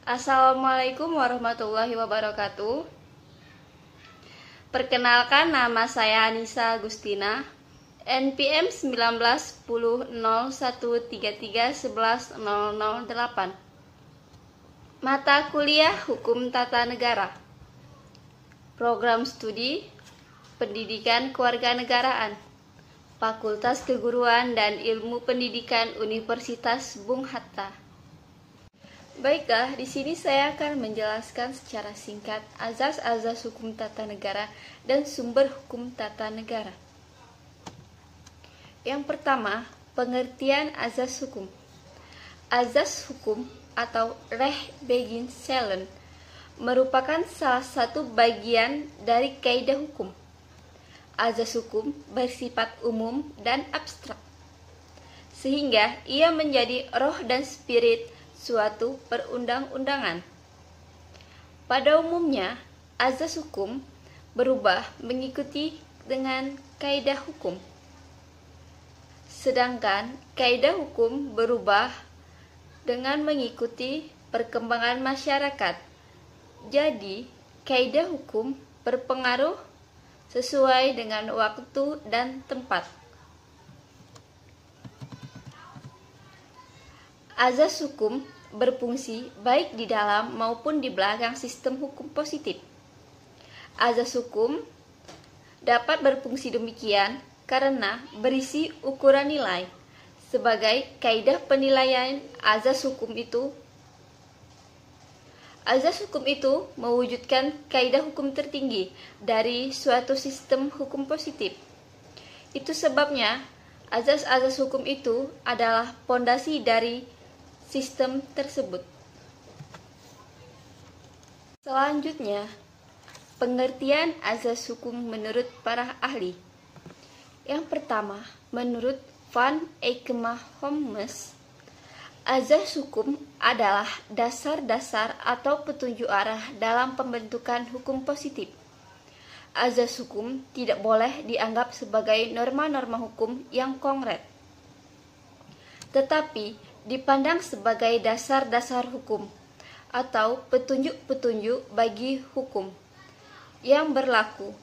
Assalamualaikum warahmatullahi wabarakatuh. Perkenalkan, nama saya Anissa Agustina, NPM 19100133111008. Mata kuliah Hukum Tata Negara. Program studi Pendidikan Kewarganegaraan, Fakultas Keguruan dan Ilmu Pendidikan Universitas Bung Hatta. Baiklah, di sini saya akan menjelaskan secara singkat azas-azas hukum tata negara dan sumber hukum tata negara. Yang pertama, pengertian azas hukum. Azas hukum atau Rechtsbeginselen merupakan salah satu bagian dari kaidah hukum. Azas hukum bersifat umum dan abstrak, sehingga ia menjadi roh dan spirit suatu perundang-undangan. Pada umumnya, azas hukum berubah mengikuti dengan kaidah hukum, sedangkan kaidah hukum berubah dengan mengikuti perkembangan masyarakat. Jadi, kaidah hukum berpengaruh sesuai dengan waktu dan tempat. Azas hukum berfungsi baik di dalam maupun di belakang sistem hukum positif. Azas hukum dapat berfungsi demikian karena berisi ukuran nilai. Sebagai kaidah penilaian azas hukum itu mewujudkan kaidah hukum tertinggi dari suatu sistem hukum positif. Itu sebabnya azas-azas hukum itu adalah pondasi dari sistem tersebut. Selanjutnya, pengertian azas hukum menurut para ahli. Yang pertama, menurut Van Eyck-Holmes, azas hukum adalah dasar-dasar atau petunjuk arah dalam pembentukan hukum positif. Azas hukum tidak boleh dianggap sebagai norma-norma hukum yang konkret, tetapi dipandang sebagai dasar-dasar hukum atau petunjuk-petunjuk bagi hukum yang berlaku.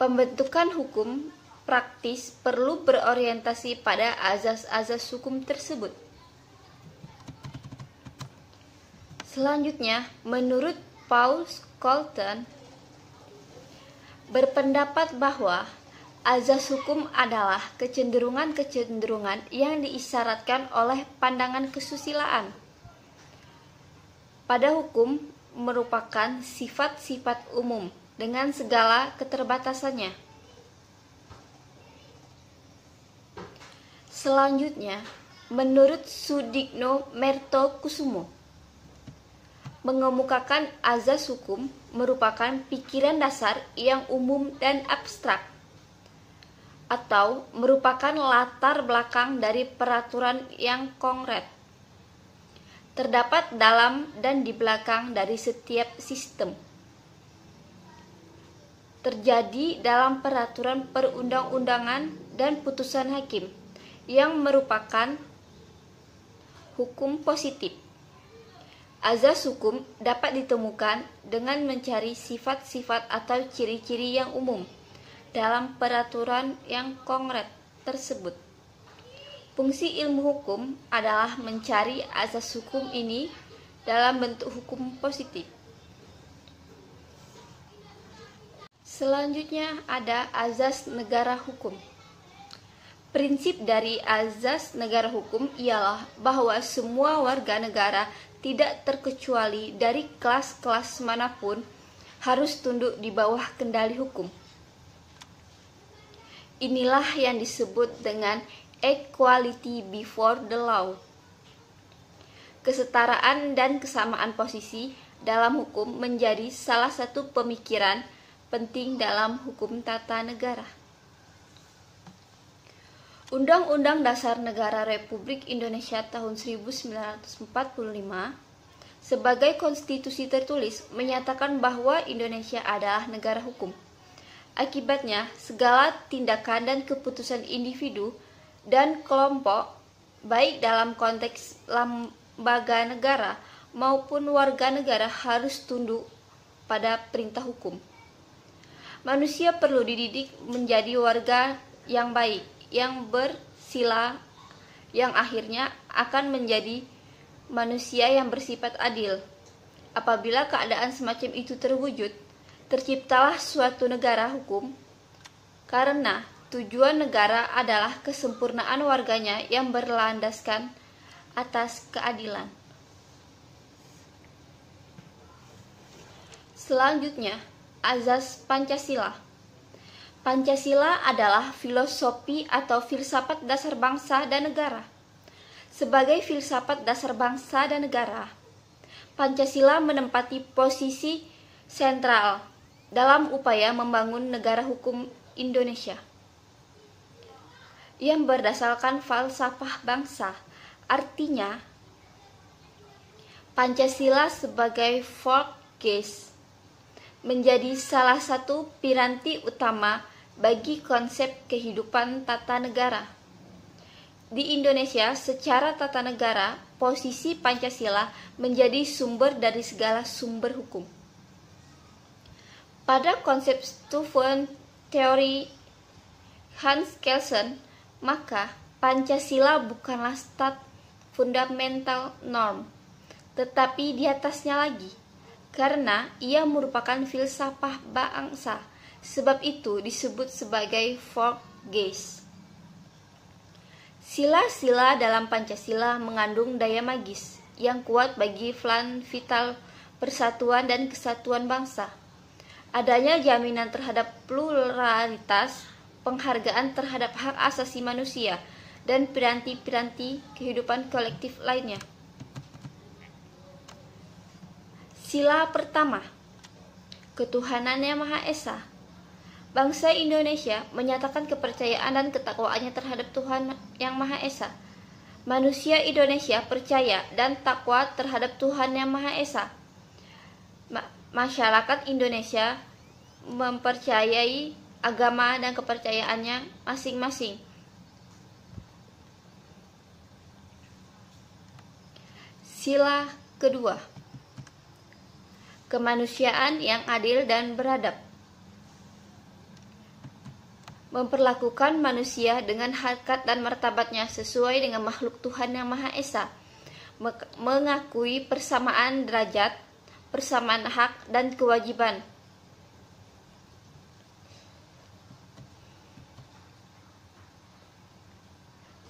Pembentukan hukum praktis perlu berorientasi pada azas-azas hukum tersebut. Selanjutnya, menurut Paul Scholten berpendapat bahwa azas hukum adalah kecenderungan-kecenderungan yang diisyaratkan oleh pandangan kesusilaan. Pada hukum merupakan sifat-sifat umum dengan segala keterbatasannya. Selanjutnya, menurut Sudikno Mertokusumo, mengemukakan azas hukum merupakan pikiran dasar yang umum dan abstrak, atau merupakan latar belakang dari peraturan yang konkret. Terdapat dalam dan di belakang dari setiap sistem. Terjadi dalam peraturan perundang-undangan dan putusan hakim yang merupakan hukum positif. Azas hukum dapat ditemukan dengan mencari sifat-sifat atau ciri-ciri yang umum dalam peraturan yang konkret tersebut. Fungsi ilmu hukum adalah mencari azas hukum ini dalam bentuk hukum positif. Selanjutnya ada azas negara hukum. Prinsip dari azas negara hukum ialah bahwa semua warga negara tidak terkecuali dari kelas-kelas manapun harus tunduk di bawah kendali hukum. Inilah yang disebut dengan equality before the law. Kesetaraan dan kesamaan posisi dalam hukum menjadi salah satu pemikiran penting dalam hukum tata negara. Undang-Undang Dasar Negara Republik Indonesia tahun 1945 sebagai konstitusi tertulis menyatakan bahwa Indonesia adalah negara hukum. Akibatnya, segala tindakan dan keputusan individu dan kelompok, baik dalam konteks lembaga negara maupun warga negara harus tunduk pada perintah hukum. Manusia perlu dididik menjadi warga yang baik, yang bersila, yang akhirnya akan menjadi manusia yang bersifat adil. Apabila keadaan semacam itu terwujud, terciptalah suatu negara hukum, karena tujuan negara adalah kesempurnaan warganya yang berlandaskan atas keadilan. Selanjutnya, azas Pancasila. Pancasila adalah filosofi atau filsafat dasar bangsa dan negara. Sebagai filsafat dasar bangsa dan negara, Pancasila menempati posisi sentral dalam upaya membangun negara hukum Indonesia yang berdasarkan falsafah bangsa. Artinya, Pancasila sebagai Volksgeist menjadi salah satu piranti utama bagi konsep kehidupan tata negara. Di Indonesia, secara tata negara, posisi Pancasila menjadi sumber dari segala sumber hukum. Pada konsep Stufen teori Hans Kelsen, maka Pancasila bukanlah stat fundamental norm, tetapi di atasnya lagi, karena ia merupakan filsafah bangsa. Sebab itu disebut sebagai Volksgeist. Sila-sila dalam Pancasila mengandung daya magis yang kuat bagi plan vital persatuan dan kesatuan bangsa. Adanya jaminan terhadap pluralitas, penghargaan terhadap hak asasi manusia, dan piranti-piranti kehidupan kolektif lainnya. Sila pertama, ketuhanan yang Maha Esa. Bangsa Indonesia menyatakan kepercayaan dan ketakwaannya terhadap Tuhan yang Maha Esa. Manusia Indonesia percaya dan takwa terhadap Tuhan yang Maha Esa. Masyarakat Indonesia mempercayai agama dan kepercayaannya masing-masing. Sila kedua, kemanusiaan yang adil dan beradab. Memperlakukan manusia dengan harkat dan martabatnya sesuai dengan makhluk Tuhan yang Maha Esa. Mengakui persamaan derajat, persamaan hak dan kewajiban.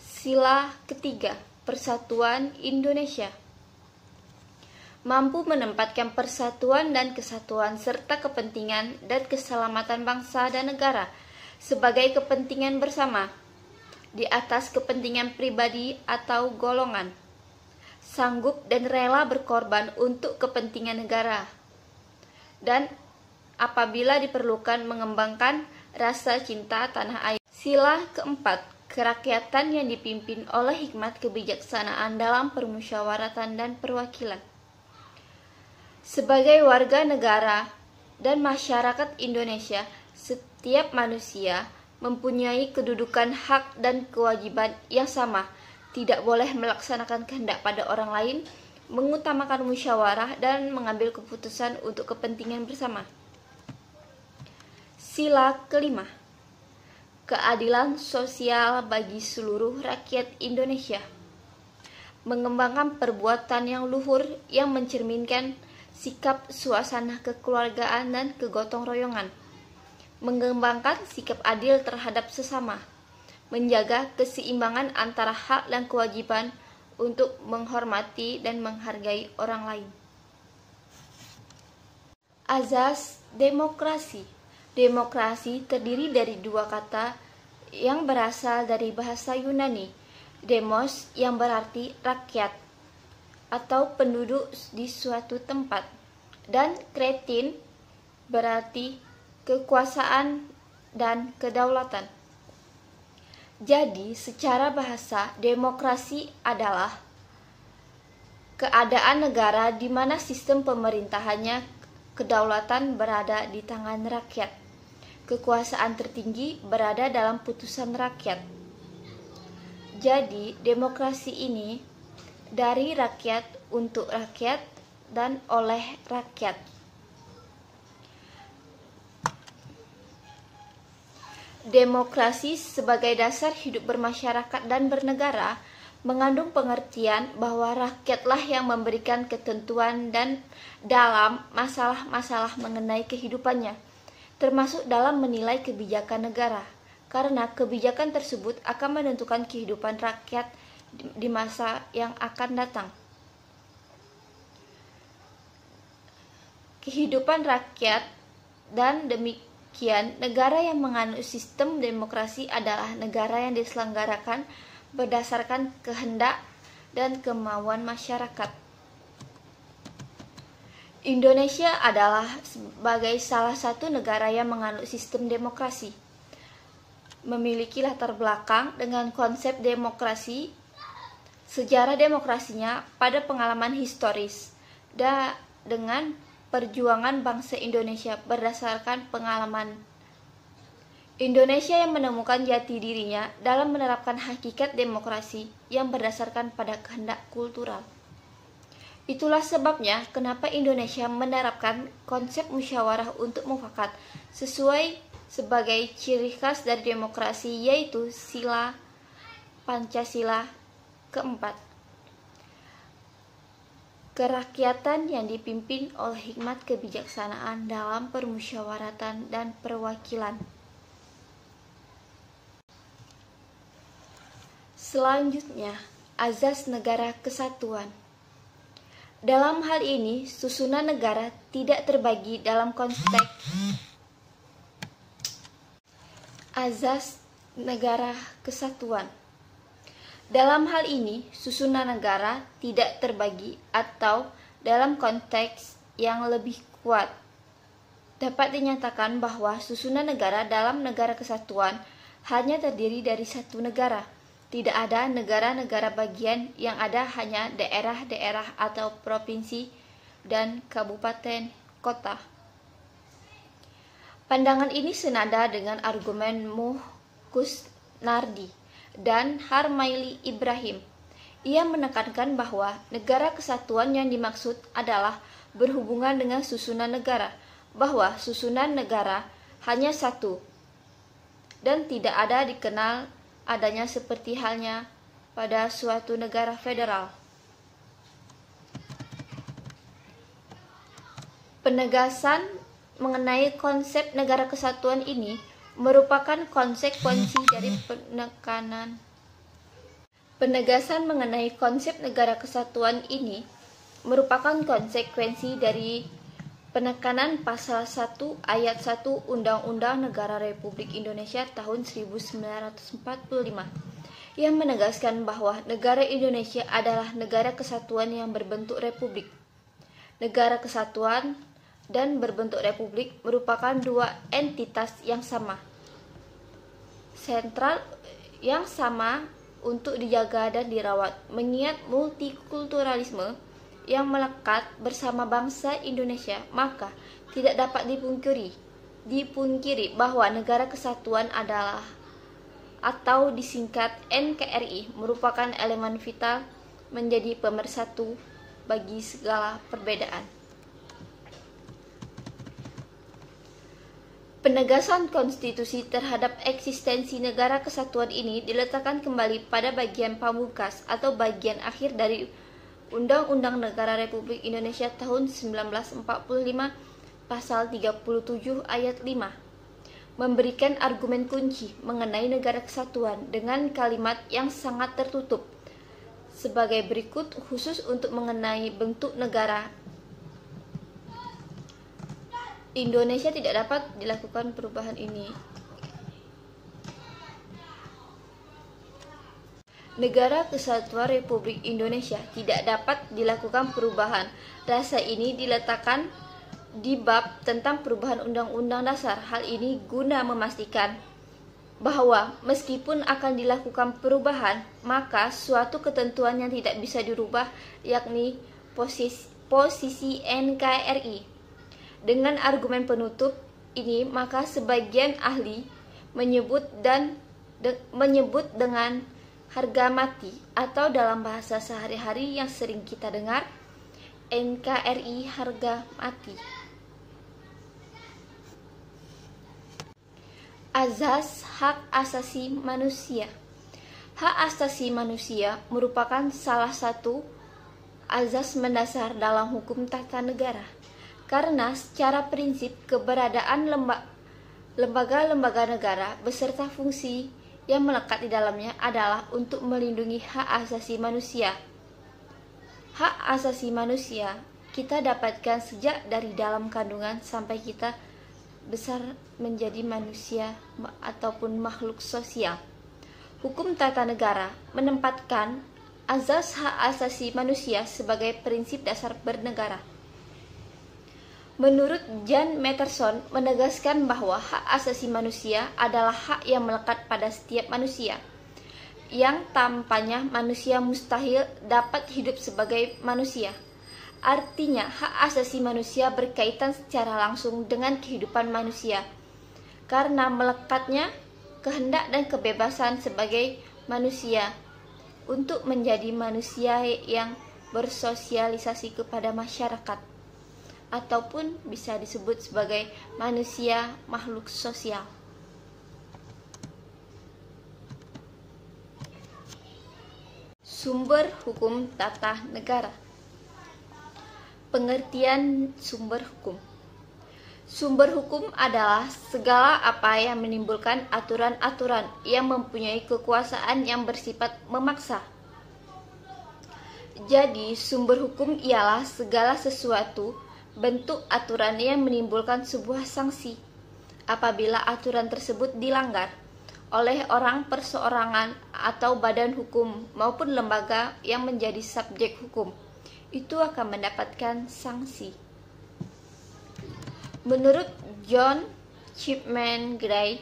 Sila ketiga, persatuan Indonesia. Mampu menempatkan persatuan dan kesatuan serta kepentingan dan keselamatan bangsa dan negara sebagai kepentingan bersama di atas kepentingan pribadi atau golongan. Sanggup dan rela berkorban untuk kepentingan negara, dan apabila diperlukan mengembangkan rasa cinta tanah air. Sila keempat, kerakyatan yang dipimpin oleh hikmat kebijaksanaan dalam permusyawaratan dan perwakilan. Sebagai warga negara dan masyarakat Indonesia, setiap manusia mempunyai kedudukan hak dan kewajiban yang sama, tidak boleh melaksanakan kehendak pada orang lain, mengutamakan musyawarah dan mengambil keputusan untuk kepentingan bersama. Sila kelima, keadilan sosial bagi seluruh rakyat Indonesia. Mengembangkan perbuatan yang luhur yang mencerminkan sikap suasana kekeluargaan dan kegotong royongan. Mengembangkan sikap adil terhadap sesama, menjaga keseimbangan antara hak dan kewajiban untuk menghormati dan menghargai orang lain. Azas demokrasi. Demokrasi terdiri dari dua kata yang berasal dari bahasa Yunani, demos yang berarti rakyat atau penduduk di suatu tempat, dan kretin berarti kekuasaan dan kedaulatan. Jadi, secara bahasa, demokrasi adalah keadaan negara di mana sistem pemerintahannya kedaulatan berada di tangan rakyat. Kekuasaan tertinggi berada dalam putusan rakyat. Jadi, demokrasi ini dari rakyat untuk rakyat dan oleh rakyat. Demokrasi sebagai dasar hidup bermasyarakat dan bernegara mengandung pengertian bahwa rakyatlah yang memberikan ketentuan dan dalam masalah-masalah mengenai kehidupannya, termasuk dalam menilai kebijakan negara, karena kebijakan tersebut akan menentukan kehidupan rakyat di masa yang akan datang. Kehidupan rakyat, dan demikian negara yang menganut sistem demokrasi adalah negara yang diselenggarakan berdasarkan kehendak dan kemauan masyarakat. Indonesia adalah sebagai salah satu negara yang menganut sistem demokrasi, memiliki latar belakang dengan konsep demokrasi, sejarah demokrasinya pada pengalaman historis, dan dengan perjuangan bangsa Indonesia berdasarkan pengalaman. Indonesia yang menemukan jati dirinya dalam menerapkan hakikat demokrasi yang berdasarkan pada kehendak kultural. Itulah sebabnya kenapa Indonesia menerapkan konsep musyawarah untuk mufakat sebagai ciri khas dari demokrasi, yaitu sila Pancasila keempat. Kerakyatan yang dipimpin oleh hikmat kebijaksanaan dalam permusyawaratan dan perwakilan. Selanjutnya, azas negara kesatuan. Dalam hal ini, susunan negara tidak terbagi dalam konteks azas negara kesatuan. Dalam hal ini, susunan negara tidak terbagi atau dalam konteks yang lebih kuat. Dapat dinyatakan bahwa susunan negara dalam negara kesatuan hanya terdiri dari satu negara. Tidak ada negara-negara bagian, yang ada hanya daerah-daerah atau provinsi dan kabupaten kota. Pandangan ini senada dengan argumen Kusnardi dan Harmaili Ibrahim. Ia menekankan bahwa negara kesatuan yang dimaksud adalah berhubungan dengan susunan negara, bahwa susunan negara hanya satu dan tidak ada dikenal adanya seperti halnya pada suatu negara federal. Penegasan mengenai konsep negara kesatuan ini merupakan konsekuensi dari Penegasan mengenai konsep negara kesatuan ini merupakan konsekuensi dari penekanan pasal 1 ayat 1 Undang-Undang Negara Republik Indonesia tahun 1945 yang menegaskan bahwa negara Indonesia adalah negara kesatuan yang berbentuk republik. Negara kesatuan dan berbentuk republik merupakan dua entitas yang sama, sentral yang sama untuk dijaga dan dirawat, mengingat multikulturalisme yang melekat bersama bangsa Indonesia, maka tidak dapat dipungkiri bahwa negara kesatuan adalah, atau disingkat NKRI, merupakan elemen vital menjadi pemersatu bagi segala perbedaan. Penegasan konstitusi terhadap eksistensi negara kesatuan ini diletakkan kembali pada bagian pamungkas atau bagian akhir dari Undang-Undang Negara Republik Indonesia tahun 1945 pasal 37 ayat 5 memberikan argumen kunci mengenai negara kesatuan dengan kalimat yang sangat tertutup sebagai berikut, khusus untuk mengenai bentuk negara. Indonesia tidak dapat dilakukan perubahan ini. Negara Kesatuan Republik Indonesia tidak dapat dilakukan perubahan. Rasa ini diletakkan di bab tentang perubahan Undang-Undang Dasar. Hal ini guna memastikan bahwa meskipun akan dilakukan perubahan, maka suatu ketentuan yang tidak bisa dirubah, yakni posisi NKRI. Dengan argumen penutup ini, maka sebagian ahli menyebut dengan harga mati, atau dalam bahasa sehari-hari yang sering kita dengar, NKRI harga mati. Azas hak asasi manusia. Hak asasi manusia merupakan salah satu azas mendasar dalam hukum tata negara, karena secara prinsip keberadaan lembaga-lembaga negara beserta fungsi yang melekat di dalamnya adalah untuk melindungi hak asasi manusia. Hak asasi manusia kita dapatkan sejak dari dalam kandungan sampai kita besar menjadi manusia ataupun makhluk sosial. Hukum tata negara menempatkan azas hak asasi manusia sebagai prinsip dasar bernegara. Menurut Jan Matterson menegaskan bahwa hak asasi manusia adalah hak yang melekat pada setiap manusia, yang tanpanya manusia mustahil dapat hidup sebagai manusia. Artinya, hak asasi manusia berkaitan secara langsung dengan kehidupan manusia, karena melekatnya kehendak dan kebebasan sebagai manusia untuk menjadi manusia yang bersosialisasi kepada masyarakat, ataupun bisa disebut sebagai manusia makhluk sosial. Sumber hukum tata negara. Pengertian sumber hukum. Sumber hukum adalah segala apa yang menimbulkan aturan-aturan yang mempunyai kekuasaan yang bersifat memaksa. Jadi, sumber hukum ialah segala sesuatu bentuk aturan yang menimbulkan sebuah sanksi apabila aturan tersebut dilanggar oleh orang perseorangan atau badan hukum maupun lembaga yang menjadi subjek hukum. Itu akan mendapatkan sanksi. Menurut John Chipman Gray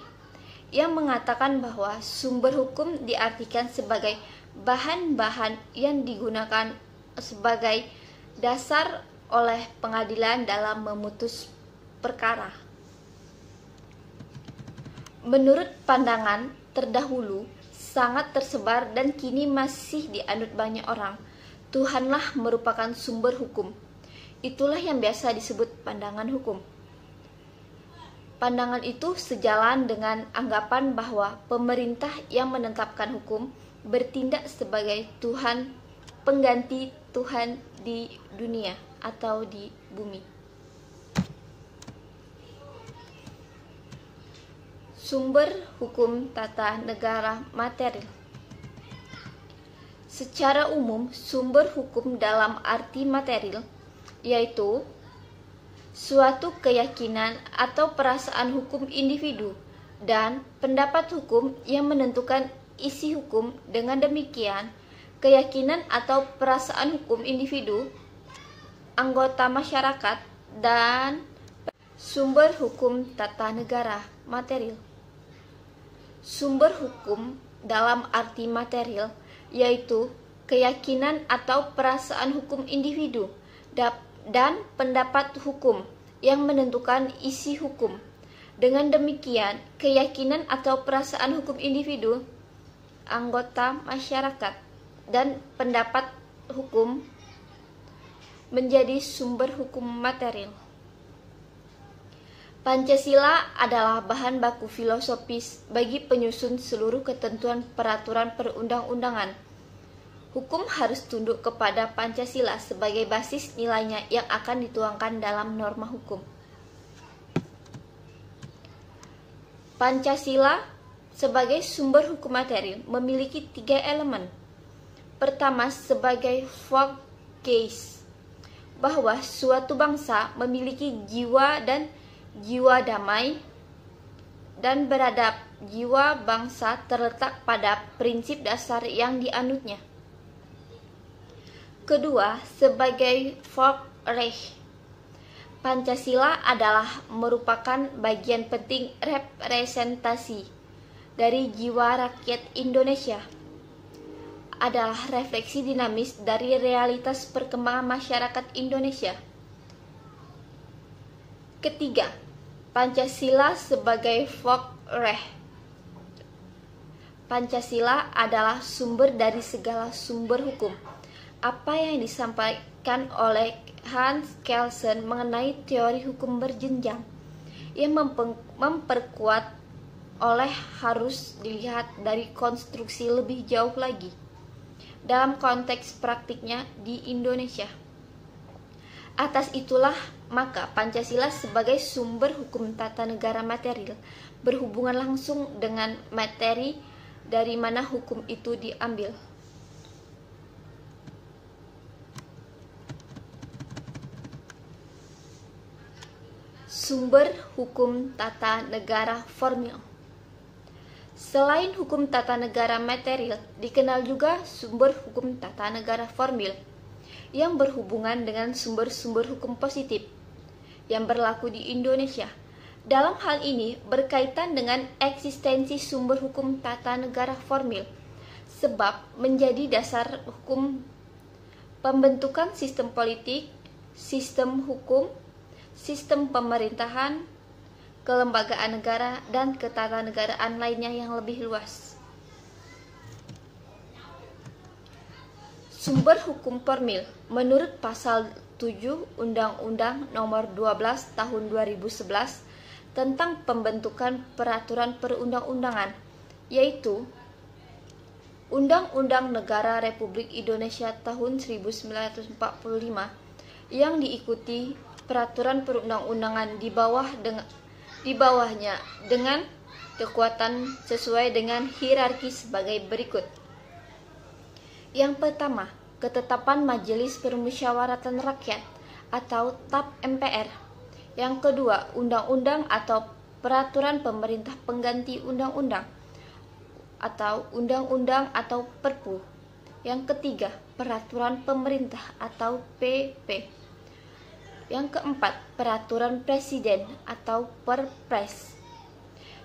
yang mengatakan bahwa sumber hukum diartikan sebagai bahan-bahan yang digunakan sebagai dasar oleh pengadilan dalam memutus perkara. Menurut pandangan terdahulu sangat tersebar dan kini masih dianut banyak orang, Tuhanlah merupakan sumber hukum. Itulah yang biasa disebut pandangan hukum. Pandangan itu sejalan dengan anggapan bahwa pemerintah yang menetapkan hukum bertindak sebagai Tuhan pengganti Tuhan di dunia atau di bumi. Sumber hukum tata negara material. Secara umum, sumber hukum dalam arti material yaitu suatu keyakinan atau perasaan hukum individu dan pendapat hukum yang menentukan isi hukum. Dengan demikian, keyakinan atau perasaan hukum individu, anggota masyarakat, dan sumber hukum tata negara material. Sumber hukum dalam arti material yaitu keyakinan atau perasaan hukum individu dan pendapat hukum yang menentukan isi hukum. Dengan demikian, keyakinan atau perasaan hukum individu, anggota masyarakat, dan pendapat hukum menjadi sumber hukum material. Pancasila adalah bahan baku filosofis bagi penyusun seluruh ketentuan peraturan perundang-undangan. Hukum harus tunduk kepada Pancasila sebagai basis nilainya yang akan dituangkan dalam norma hukum. Pancasila sebagai sumber hukum material memiliki 3 elemen. Pertama, sebagai folk case, bahwa suatu bangsa memiliki jiwa damai dan beradab. Jiwa bangsa terletak pada prinsip dasar yang dianutnya. Kedua, sebagai Volksrecht, Pancasila adalah merupakan bagian penting representasi dari jiwa rakyat Indonesia. Adalah refleksi dinamis dari realitas perkembangan masyarakat Indonesia. Ketiga, Pancasila sebagai Volksrecht. Pancasila adalah sumber dari segala sumber hukum. Apa yang dijelaskan oleh Hans Kelsen mengenai teori hukum berjenjang yang memperkuat oleh harus dilihat dari konstruksi lebih jauh lagi dalam konteks praktiknya di Indonesia. Atas itulah maka Pancasila sebagai sumber hukum tata negara material berhubungan langsung dengan materi dari mana hukum itu diambil. Sumber hukum tata negara formil. Selain hukum tata negara material, dikenal juga sumber hukum tata negara formil yang berhubungan dengan sumber-sumber hukum positif yang berlaku di Indonesia. Dalam hal ini berkaitan dengan eksistensi sumber hukum tata negara formil, sebab menjadi dasar hukum pembentukan sistem politik, sistem hukum, sistem pemerintahan, kelembagaan negara, dan ketatanegaraan lainnya yang lebih luas. Sumber hukum formil menurut pasal 7 Undang-Undang Nomor 12 Tahun 2011 tentang pembentukan peraturan perundang-undangan, yaitu Undang-Undang Negara Republik Indonesia tahun 1945 yang diikuti peraturan perundang-undangan di bawahnya dengan kekuatan sesuai dengan hierarki sebagai berikut. Yang pertama, ketetapan Majelis Permusyawaratan Rakyat atau TAP MPR. Yang kedua, undang-undang atau peraturan pemerintah pengganti undang-undang atau undang-undang atau Perpu. Yang ketiga, peraturan pemerintah atau PP. Yang keempat, peraturan presiden atau Perpres.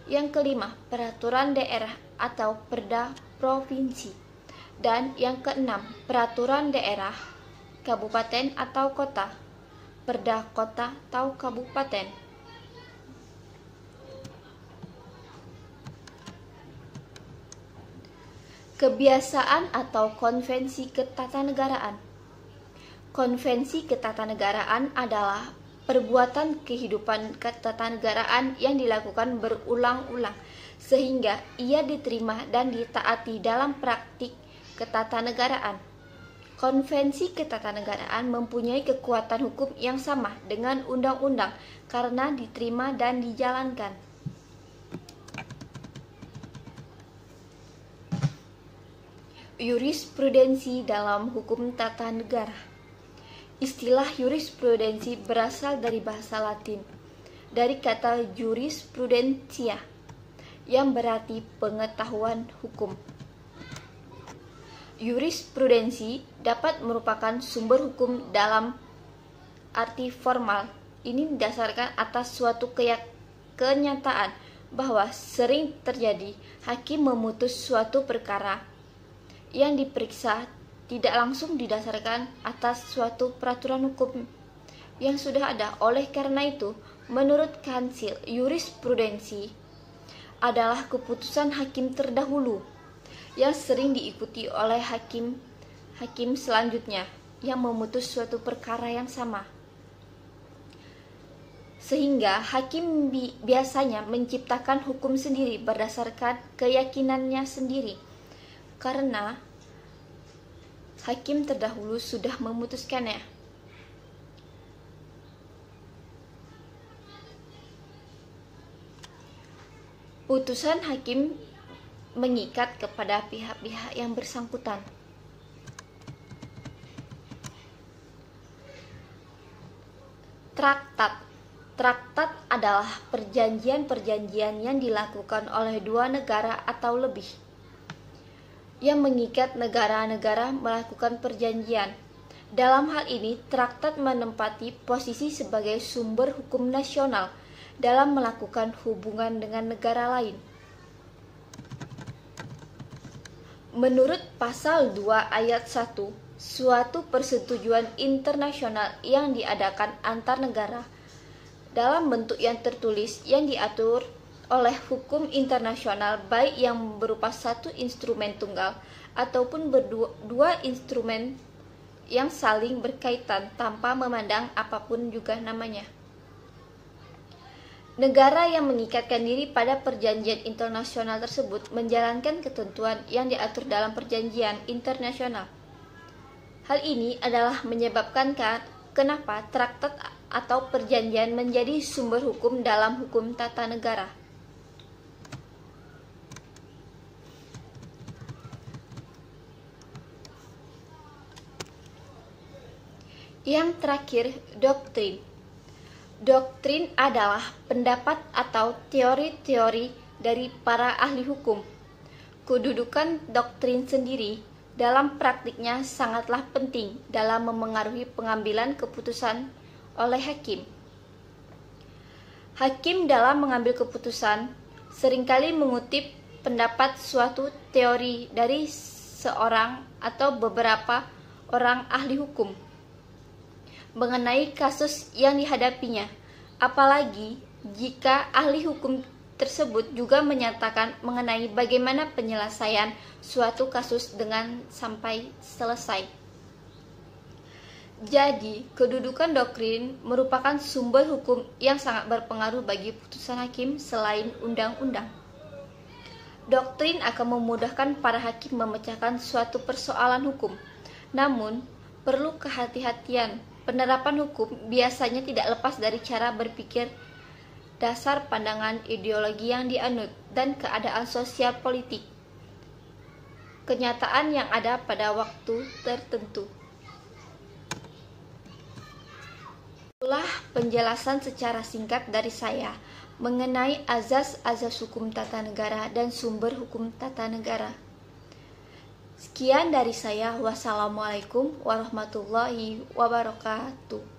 Yang kelima, peraturan daerah atau Perda provinsi. Dan yang keenam, peraturan daerah, kabupaten atau kota, Perda kota atau kabupaten. Kebiasaan atau konvensi ketatanegaraan. Konvensi ketatanegaraan adalah perbuatan kehidupan ketatanegaraan yang dilakukan berulang-ulang sehingga ia diterima dan ditaati dalam praktik ketatanegaraan. Konvensi ketatanegaraan mempunyai kekuatan hukum yang sama dengan undang-undang karena diterima dan dijalankan. Jurisprudensi dalam hukum tata negara. Istilah jurisprudensi berasal dari bahasa Latin, dari kata jurisprudentia, yang berarti pengetahuan hukum. Jurisprudensi dapat merupakan sumber hukum dalam arti formal. Ini didasarkan atas suatu kenyataan bahwa sering terjadi hakim memutus suatu perkara yang diperiksa tidak langsung didasarkan atas suatu peraturan hukum yang sudah ada. Oleh karena itu, menurut Kansil, jurisprudensi adalah keputusan hakim terdahulu yang sering diikuti oleh hakim selanjutnya yang memutus suatu perkara yang sama. Sehingga hakim biasanya menciptakan hukum sendiri berdasarkan keyakinannya sendiri, karena hakim terdahulu sudah memutuskannya. Putusan hakim mengikat kepada pihak-pihak yang bersangkutan. Traktat adalah perjanjian-perjanjian yang dilakukan oleh dua negara atau lebih yang mengikat negara-negara melakukan perjanjian. Dalam hal ini, traktat menempati posisi sebagai sumber hukum nasional dalam melakukan hubungan dengan negara lain. Menurut pasal 2 ayat 1, suatu persetujuan internasional yang diadakan antar negara dalam bentuk yang tertulis yang diatur oleh hukum internasional, baik yang berupa satu instrumen tunggal ataupun dua instrumen yang saling berkaitan tanpa memandang apapun juga namanya. Negara yang mengikatkan diri pada perjanjian internasional tersebut menjalankan ketentuan yang diatur dalam perjanjian internasional. Hal ini adalah menyebabkan kenapa traktat atau perjanjian menjadi sumber hukum dalam hukum tata negara. Yang terakhir, doktrin. Doktrin adalah pendapat atau teori-teori dari para ahli hukum. Kedudukan doktrin sendiri dalam praktiknya sangatlah penting dalam memengaruhi pengambilan keputusan oleh hakim. Hakim dalam mengambil keputusan seringkali mengutip pendapat suatu teori dari seorang atau beberapa orang ahli hukum mengenai kasus yang dihadapinya, apalagi jika ahli hukum tersebut juga menyatakan mengenai bagaimana penyelesaian suatu kasus dengan sampai selesai. Jadi, kedudukan doktrin merupakan sumber hukum yang sangat berpengaruh bagi putusan hakim selain undang-undang. Doktrin akan memudahkan para hakim memecahkan suatu persoalan hukum. Namun, perlu kehati-hatian. Penerapan hukum biasanya tidak lepas dari cara berpikir, dasar pandangan ideologi yang dianut, dan keadaan sosial politik, kenyataan yang ada pada waktu tertentu. Itulah penjelasan secara singkat dari saya mengenai azas-azas hukum tata negara dan sumber hukum tata negara. Sekian dari saya. Wassalamualaikum warahmatullahi wabarakatuh.